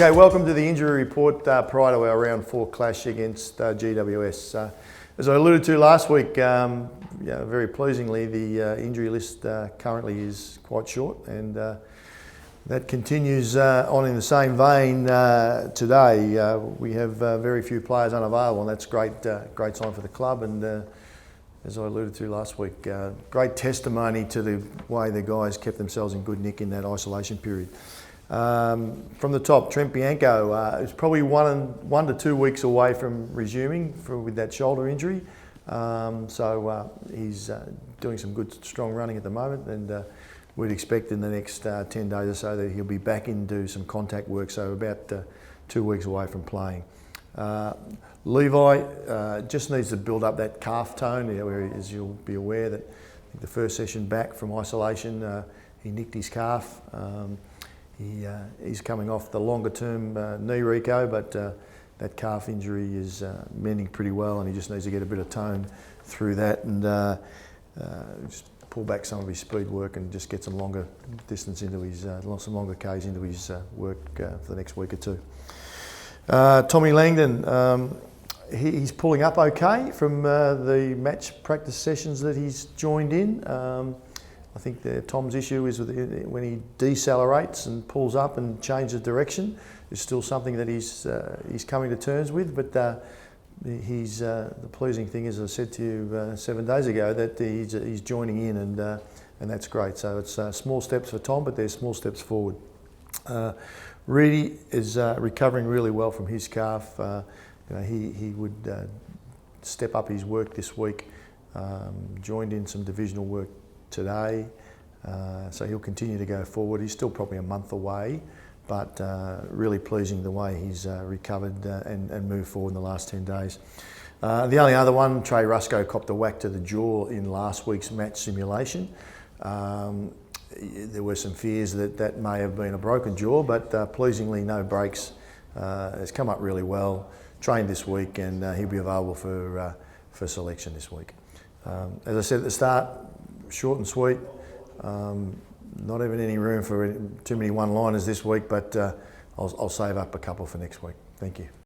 Okay, welcome to the injury report prior to our round 4 clash against GWS. As I alluded to last week, very pleasingly, the injury list currently is quite short, and that continues on in the same vein today. We have very few players unavailable, and that's great sign for the club. And as I alluded to last week, great testimony to the way the guys kept themselves in good nick in that isolation period. From the top, Trent Bianco is probably one to 2 weeks away from resuming with that shoulder injury. So he's doing some good, strong running at the moment, and we'd expect in the next 10 days or so that he'll be back into some contact work, so about 2 weeks away from playing. Levi just needs to build up that calf tone, where, as you'll be aware, that I think the first session back from isolation, he nicked his calf. He's coming off the longer term knee reco, but that calf injury is mending pretty well, and he just needs to get a bit of tone through that and just pull back some of his speed work and just get some longer distance into his, some longer Ks into his work for the next week or two. Tommy Langdon, he's pulling up okay from the match practice sessions that he's joined in. I think Tom's issue is when he decelerates and pulls up and changes direction. It's still something that he's coming to terms with, but the pleasing thing is, as I said to you 7 days ago, that he's joining in, and that's great. So it's small steps for Tom, but there's small steps forward. Reedy is recovering really well from his calf. He would step up his work this week. Joined in some divisional work today, so he'll continue to go forward. He's still probably a month away, but really pleasing the way he's recovered and moved forward in the last 10 days. The only other one, Trey Rusco copped a whack to the jaw in last week's match simulation. There were some fears that may have been a broken jaw, but pleasingly no breaks. It's come up really well, trained this week, and he'll be available for selection this week. As I said at the start, short and sweet, not even any room for too many one-liners this week, but I'll save up a couple for next week. Thank you.